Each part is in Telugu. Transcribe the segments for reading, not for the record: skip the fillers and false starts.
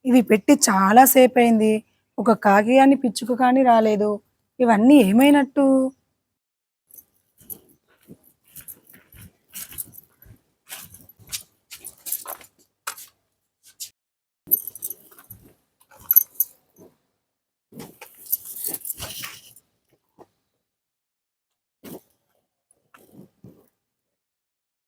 ఇవి పెట్టి చాలా సేపయింది. ఒక కాకి గాని, పిచ్చుక కానీ రాలేదు. ఇవన్నీ ఏమైనట్టు?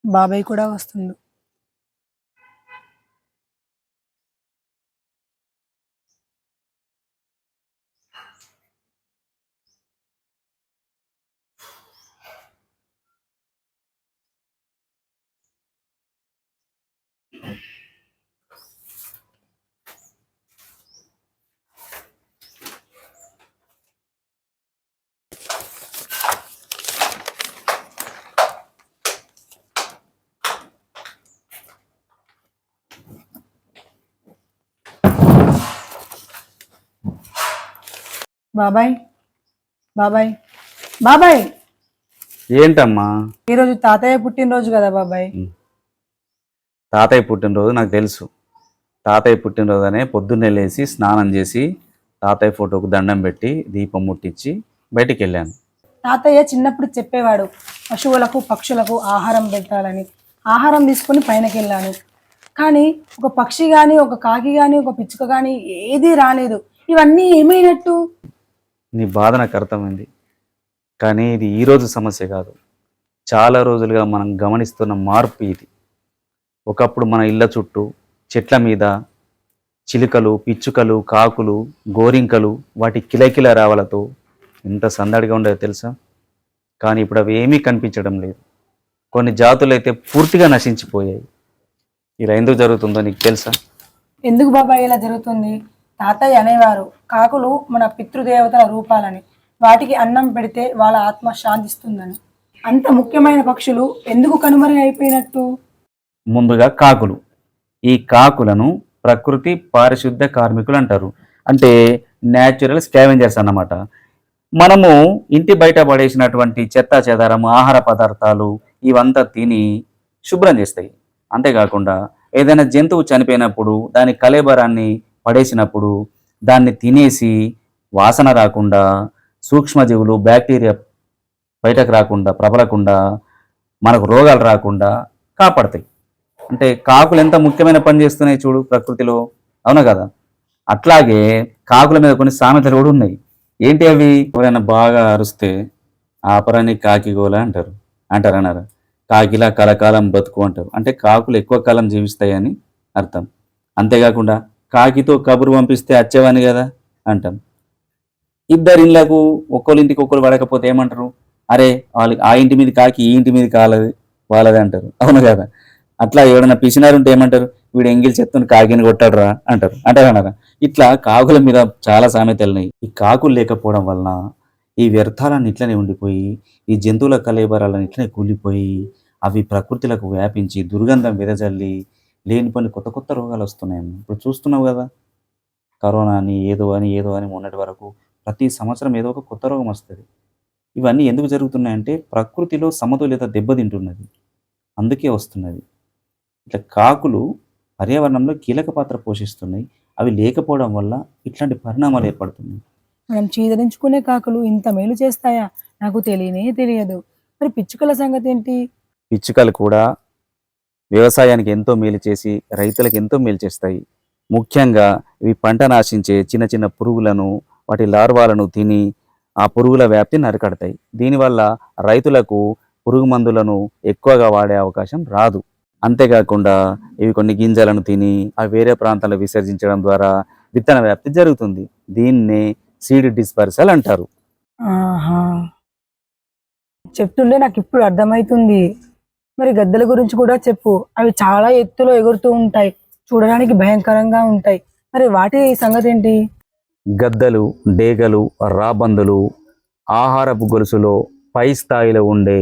బాబాయ్ కూడా వస్తుండు. బాబాయ్, బాబాయ్, బాబాయ్! ఏంటమ్మా? ఈరోజు తాతయ్య పుట్టినరోజు కదా బాబాయ్. తాతయ్య పుట్టినరోజు నాకు తెలుసు. తాతయ్య పుట్టినరోజు అనే పొద్దున్నే లేచి స్నానం చేసి తాతయ్య ఫోటోకు దండం పెట్టి దీపం ముట్టించి బయటికి వెళ్ళాను. తాతయ్య చిన్నప్పుడు చెప్పేవాడు పశువులకు పక్షులకు ఆహారం పెట్టాలని. ఆహారం తీసుకొని పైనకి వెళ్ళాను, కానీ ఒక పక్షి కానీ, ఒక కాకి కానీ, ఒక పిచ్చుక కానీ ఏదీ రాలేదు. ఇవన్నీ ఏమైనట్టు? నీ బాధ నాకు అర్థమైంది, కానీ ఇది ఈరోజు సమస్య కాదు. చాలా రోజులుగా మనం గమనిస్తున్న మార్పు ఇది. ఒకప్పుడు మన ఇళ్ళ చుట్టూ చెట్ల మీద చిలుకలు, పిచ్చుకలు, కాకులు, గోరింకలు వాటి కిలకిల రావలతో ఎంత సందడిగా ఉండేదో తెలుసా? కానీ ఇప్పుడు అవి ఏమీ కనిపించడం లేదు. కొన్ని జాతులు అయితే పూర్తిగా నశించిపోయాయి. ఇలా ఎందుకు జరుగుతుందో నీకు తెలుసా? ఎందుకు బాబాయ్ ఇలా జరుగుతుంది? తాతయ్య అనేవారు కాకులు మన పితృదేవతల రూపాలని, వాటికి అన్నం పెడితే వాళ్ళ ఆత్మ శాంతిస్తుందని. అంత ముఖ్యమైన పక్షులు ఎందుకు కనుమరుగు అయిపోయినట్టు? ముందుగా కాకులు. ఈ కాకులను ప్రకృతి పారిశుద్ధ కార్మికులు అంటారు. అంటే న్యాచురల్ స్కావెంజర్స్ అన్నమాట. మనము ఇంటి బయట పడేసినటువంటి చెత్త చెదారం, ఆహార పదార్థాలు ఇవంతా తిని శుభ్రం చేస్తాయి. అంతేకాకుండా ఏదైనా జంతువు చనిపోయినప్పుడు దాని కళేబరాన్ని పడేసినప్పుడు దాన్ని తినేసి వాసన రాకుండా, సూక్ష్మజీవులు, బ్యాక్టీరియా బయటకు రాకుండా, ప్రబలకుండా, మనకు రోగాలు రాకుండా కాపాడతాయి. అంటే కాకులు ఎంత ముఖ్యమైన పని చేస్తున్నాయి చూడు ప్రకృతిలో, అవునా కదా? అట్లాగే కాకుల మీద కొన్ని సామెతలు కూడా ఉన్నాయి. ఏంటి అవి? ఎవరైనా బాగా అరుస్తే ఆపరాని కాకిగోల అంటారు. అన్నారు. కాకిలా కలకాలం బతుకు అంటారు. అంటే కాకులు ఎక్కువ కాలం జీవిస్తాయని అర్థం. అంతేకాకుండా కాకితో కబురు పంపిస్తే వచ్చేవాని కదా అంటాం. ఇద్దరు ఇళ్ళకు ఒక్కోళ్ళింటికి ఒక్కరు పడకపోతే ఏమంటారు? అరే వాళ్ళు ఆ ఇంటి మీద కాకి ఈ ఇంటి మీద కాలది వాళ్ళది అంటారు, అవును కదా? అట్లా ఎవడన్నా పిసినారుంటే ఏమంటారు? వీడు ఎంగిల్ చెత్తను కాకిని కొట్టాడురా అంటారా? ఇట్లా కాకుల మీద చాలా సామెతలున్నాయి. ఈ కాకులు లేకపోవడం వలన ఈ వ్యర్థాలను ఇట్లనే ఉండిపోయి, ఈ జంతువుల కలేబరాలను ఇట్లనే కూలిపోయి, అవి ప్రకృతిలకు వ్యాపించి దుర్గంధం వెదజల్లి లేనిపోని కొత్త కొత్త రోగాలు వస్తున్నాయి. ఇప్పుడు చూస్తున్నావు కదా, కరోనా అని ఏదో అని మొన్నటి వరకు ప్రతి సంవత్సరం ఏదో ఒక కొత్త రోగం వస్తుంది. ఇవన్నీ ఎందుకు జరుగుతున్నాయంటే ప్రకృతిలో సమతుల్యత దెబ్బతింటున్నది, అందుకే వస్తున్నది. ఇట్లా కాకులు పర్యావరణంలో కీలక పాత్ర పోషిస్తున్నాయి. అవి లేకపోవడం వల్ల ఇట్లాంటి పరిణామాలు ఏర్పడుతున్నాయి. మనం చీదరించుకునే కాకులు ఇంత మేలు చేస్తాయా? నాకు తెలియదు. మరి పిచ్చుకల సంగతి ఏంటి? పిచ్చుకలు కూడా వ్యవసాయానికి ఎంతో మేలు చేసి రైతులకు ఎంతో మేలు చేస్తాయి. ముఖ్యంగా ఇవి పంట నాశించే చిన్న చిన్న పురుగులను, వాటి లార్వాలను తిని ఆ పురుగుల వ్యాప్తిని అరికడతాయి. దీనివల్ల రైతులకు పురుగు మందులను ఎక్కువగా వాడే అవకాశం రాదు. అంతేకాకుండా ఇవి కొన్ని గింజలను తిని అవి వేరే ప్రాంతాల్లో విసర్జించడం ద్వారా విత్తన వ్యాప్తి జరుగుతుంది. దీన్నే సీడ్ డిస్పర్సల్ అంటారు. ఆహా, చెప్తుండే నాకు ఇప్పుడు అర్థమవుతుంది. మరి గద్దల గురించి కూడా చెప్పు. అవి చాలా ఎత్తులో ఎగురుతూ ఉంటాయి, చూడడానికి భయంకరంగా ఉంటాయి. మరి వాటి సంగతి ఏంటి? గద్దలు, డేగలు, రాబందులు ఆహారపు గొలుసులో పై స్థాయిలో ఉండే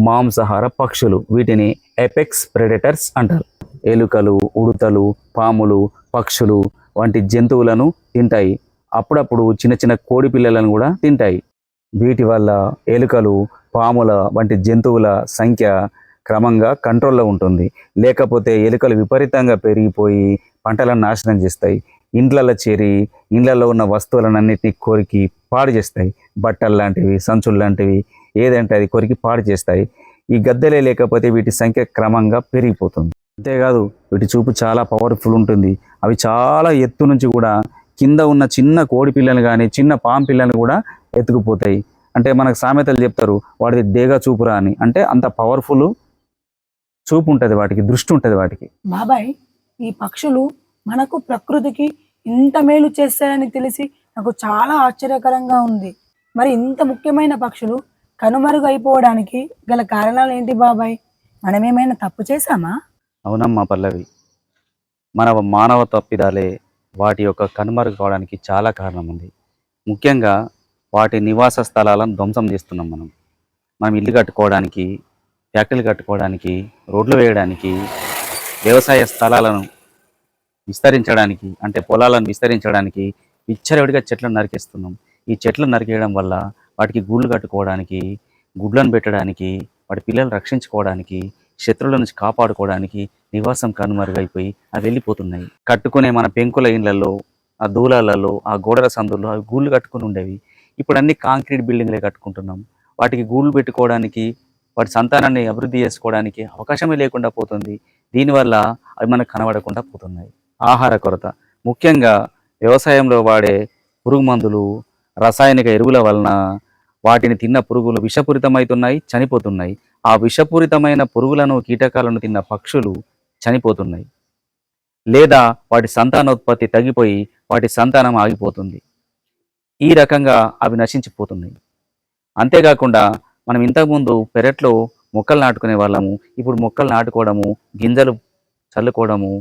మాంసాహార పక్షులు. వీటిని ఎపెక్స్ ప్రెడేటర్స్ అంటారు. ఎలుకలు, ఉడతలు, పాములు, పక్షులు వంటి జంతువులను తింటాయి. అప్పుడప్పుడు చిన్న చిన్న కోడి పిల్లలను కూడా తింటాయి. వీటి వల్ల ఎలుకలు, పాముల వంటి జంతువుల సంఖ్య క్రమంగా కంట్రోల్లో ఉంటుంది. లేకపోతే ఎలుకలు విపరీతంగా పెరిగిపోయి పంటలను నాశనం చేస్తాయి. ఇండ్లలో చేరి ఇండ్లలో ఉన్న వస్తువులన్నింటినీ కొరికి పాడు చేస్తాయి. బట్టలు లాంటివి, సంచులు లాంటివి ఏదంటే అది కొరికి పాడు చేస్తాయి. ఈ గద్దెలే లేకపోతే వీటి సంఖ్య క్రమంగా పెరిగిపోతుంది. అంతేకాదు వీటి చూపు చాలా పవర్ఫుల్ ఉంటుంది. అవి చాలా ఎత్తు నుంచి కూడా కింద ఉన్న చిన్న కోడి పిల్లలు కానీ చిన్న పాము పిల్లలు కూడా ఎత్తుకుపోతాయి. అంటే మనకు సామెతలు చెప్తారు, వాడిది డేగా చూపురా అని. అంటే అంత పవర్ఫుల్ చూపు ఉంటుంది వాటికి, దృష్టి ఉంటుంది వాటికి. బాబాయ్, ఈ పక్షులు మనకు ప్రకృతికి ఇంత మేలు చేస్తాయని తెలిసి నాకు చాలా ఆశ్చర్యకరంగా ఉంది. మరి ఇంత ముఖ్యమైన పక్షులు కనుమరుగైపోవడానికి గల కారణాలు ఏంటి బాబాయ్? మనమేమైనా తప్పు చేశామా? అవునమ్మా పల్లవి, మన మానవ తప్పిదాలే వాటి యొక్క కనుమరుగు కావడానికి చాలా కారణం ఉంది. ముఖ్యంగా వాటి నివాస స్థలాలను ధ్వంసం చేస్తున్నాం. మనం ఇల్లు కట్టుకోవడానికి, ఫ్యాక్టరీలు కట్టుకోవడానికి, రోడ్లు వేయడానికి, వ్యవసాయ స్థలాలను విస్తరించడానికి, అంటే పొలాలను విస్తరించడానికి విచ్చలవిడిగా చెట్లను నరికేస్తున్నాం. ఈ చెట్లు నరికేయడం వల్ల వాటికి గూళ్ళు కట్టుకోవడానికి, గుడ్లను పెట్టడానికి, వాటి పిల్లలు రక్షించుకోవడానికి, శత్రువుల నుంచి కాపాడుకోవడానికి నివాసం కనుమరుగైపోయి అవి వెళ్ళిపోతున్నాయి. కట్టుకునే మన పెంకుల ఇళ్లలో, ఆ దూలాలలో, ఆ గోడల సందుల్లో అవి గూళ్ళు కట్టుకుని ఉండేవి. ఇప్పుడు అన్ని కాంక్రీట్ బిల్డింగ్లే కట్టుకుంటున్నాం. వాటికి గూళ్ళు పెట్టుకోవడానికి, వాటి సంతానాన్ని అభివృద్ధి చేసుకోవడానికి అవకాశమే లేకుండా పోతుంది. దీనివల్ల అవి మనకు కనబడకుండా పోతున్నాయి. ఆహార కొరత, ముఖ్యంగా వ్యవసాయంలో వాడే పురుగు మందులు, రసాయనిక ఎరువుల వలన వాటిని తిన్న పురుగులు విషపూరితమవుతున్నాయి, చనిపోతున్నాయి. ఆ విషపూరితమైన పురుగులను, కీటకాలను తిన్న పక్షులు చనిపోతున్నాయి, లేదా వాటి సంతానోత్పత్తి తగ్గిపోయి వాటి సంతానం ఆగిపోతుంది. ఈ రకంగా అవి నశించిపోతున్నాయి. అంతేకాకుండా మనం ఇంతకుముందు పెరట్లో మొక్కలు నాటుకునే వాళ్ళము, ఇప్పుడు మొక్కలు నాటుకోవడము, గింజలు చల్లుకోవడము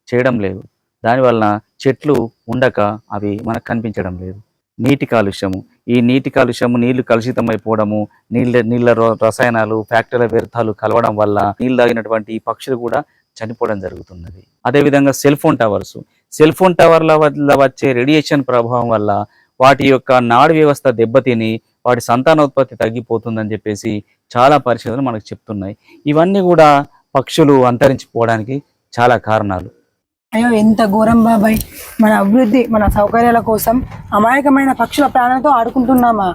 చేయడం లేదు. దానివల్ల చెట్లు ఉండక అవి మనకు కనిపించడం లేదు. నీటి కాలుష్యము, ఈ నీటి కాలుష్యము, నీళ్లు కలుషితమైపోవడము, నీళ్ళ రసాయనాలు, ఫ్యాక్టరీల వ్యర్థాలు కలవడం వల్ల నీళ్ళు తాగినటువంటి ఈ పక్షులు కూడా చనిపోవడం జరుగుతున్నది. అదేవిధంగా సెల్ ఫోన్ టవర్ల వల్ల వచ్చే రేడియేషన్ ప్రభావం వల్ల వాటి యొక్క నాడు వ్యవస్థ దెబ్బతిని వాటి సంతానోత్పత్తి తగ్గిపోతుందని చెప్పేసి చాలా పరిశోధనలు మనకు చెప్తున్నాయి. ఇవన్నీ కూడా పక్షులు అంతరించిపోవడానికి చాలా కారణాలు. అయ్యో, ఎంత ఘోరం బాబాయ్! మన అభివృద్ధి, మన సౌకర్యాల కోసం అమాయకమైన పక్షుల ప్రాణాలతో ఆడుకుంటున్నామా?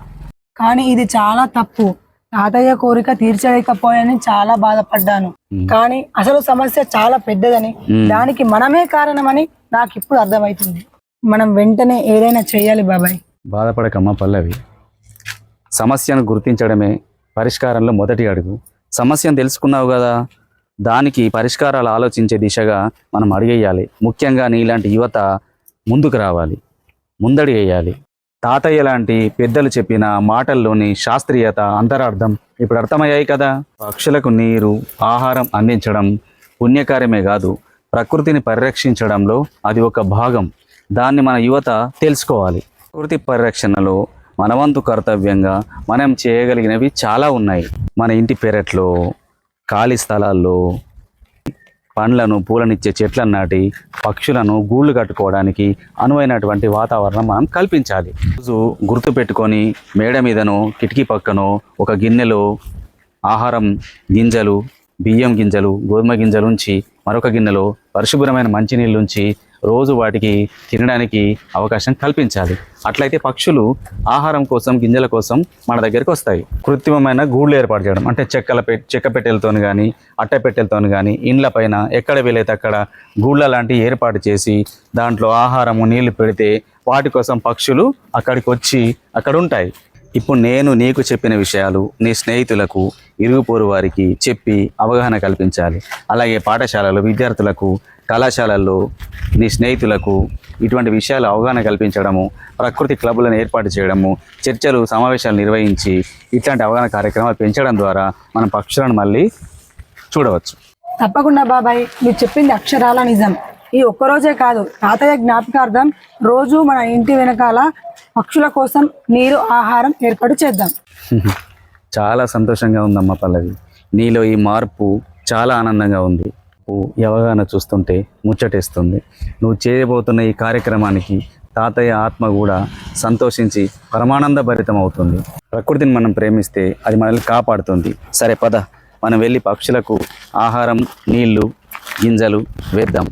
కానీ ఇది చాలా తప్పు. తాతయ్య కోరిక తీర్చలేకపోయాని చాలా బాధపడ్డాను. కానీ అసలు సమస్య చాలా పెద్దదని, దానికి మనమే కారణమని నాకు ఇప్పుడు అర్థమవుతుంది. మనం వెంటనే ఏదైనా చేయాలి బాబాయ్. బాధపడకమ్మా పల్లవి, సమస్యను గుర్తించడమే పరిష్కారంలో మొదటి అడుగు. సమస్యను తెలుసుకున్నావు కదా, దానికి పరిష్కారాలు ఆలోచించే దిశగా మనం అడిగేయాలి. ముఖ్యంగా నీలాంటి యువత ముందుకు రావాలి, ముందడి వేయాలి. తాతయ్య లాంటి పెద్దలు చెప్పిన మాటల్లోని శాస్త్రీయత, అంతరార్థం ఇప్పుడు అర్థమయ్యాయి కదా. పక్షులకు నీరు, ఆహారం అందించడం పుణ్యకార్యమే కాదు, ప్రకృతిని పరిరక్షించడంలో అది ఒక భాగం. దాన్ని మన యువత తెలుసుకోవాలి. ప్రకృతి పరిరక్షణలో మనవంతు కర్తవ్యంగా మనం చేయగలిగినవి చాలా ఉన్నాయి. మన ఇంటి పెరట్లో, ఖాళీ స్థలాల్లో పండ్లను, పూలనిచ్చే చెట్లను నాటి పక్షులను గూళ్ళు కట్టుకోవడానికి అనువైనటువంటి వాతావరణం మనం కల్పించాలి. రోజు గుర్తుపెట్టుకొని మేడ మీదనో, కిటికీ పక్కనో ఒక గిన్నెలో ఆహారం గింజలు, బియ్యం గింజలు, గోధుమ గింజలు ఉంచి మరొక గిన్నెలో పరిశుభ్రమైన మంచినీళ్ళు ఉంచి రోజు వాటికి తినడానికి అవకాశం కల్పించాలి. అట్లయితే పక్షులు ఆహారం కోసం, గింజల కోసం మన దగ్గరికి వస్తాయి. కృత్రిమమైన గూళ్ళు ఏర్పాటు చేయడం, అంటే చెక్క పెట్టెలతో కానీ, అట్ట పెట్టెలతో కానీ ఇండ్ల పైన ఎక్కడ వీలైతే అక్కడ గూళ్ళ లాంటివి ఏర్పాటు చేసి దాంట్లో ఆహారము, నీళ్లు పెడితే వాటి కోసం పక్షులు అక్కడికి వచ్చి అక్కడ ఉంటాయి. ఇప్పుడు నేను నీకు చెప్పిన విషయాలు నీ స్నేహితులకు, ఇరుగు పొరుగు వారికి చెప్పి అవగాహన కల్పించాలి. అలాగే పాఠశాలలు, విద్యార్థులకు, కళాశాలల్లో నీ స్నేహితులకు ఇటువంటి విషయాలు అవగాహన కల్పించడము, ప్రకృతి క్లబ్లను ఏర్పాటు చేయడము, చర్చలు, సమావేశాలు నిర్వహించి ఇట్లాంటి అవగాహన కార్యక్రమాలు పెంచడం ద్వారా మనం పక్షులను మళ్ళీ చూడవచ్చు. తప్పకుండా బాబాయ్, మీరు చెప్పింది అక్షరాల నిజం. ఈ ఒక్కరోజే కాదు, తాతయ్య జ్ఞాపకార్థం రోజు మన ఇంటి వెనకాల పక్షుల కోసం నీరు, ఆహారం ఏర్పాటు చేద్దాం. చాలా సంతోషంగా ఉందమ్మా పల్లవి, నీలో ఈ మార్పు చాలా ఆనందంగా ఉంది. ఈ అవగాహన చూస్తుంటే ముచ్చటేస్తుంది. నువ్వు చేయబోతున్న ఈ కార్యక్రమానికి తాతయ్య ఆత్మ కూడా సంతోషించి పరమానంద భరితం అవుతుంది. ప్రకృతిని మనం ప్రేమిస్తే అది మనల్ని కాపాడుతుంది. సరే పద, మనం వెళ్ళి పక్షులకు ఆహారం, నీళ్లు, గింజలు వేద్దాం.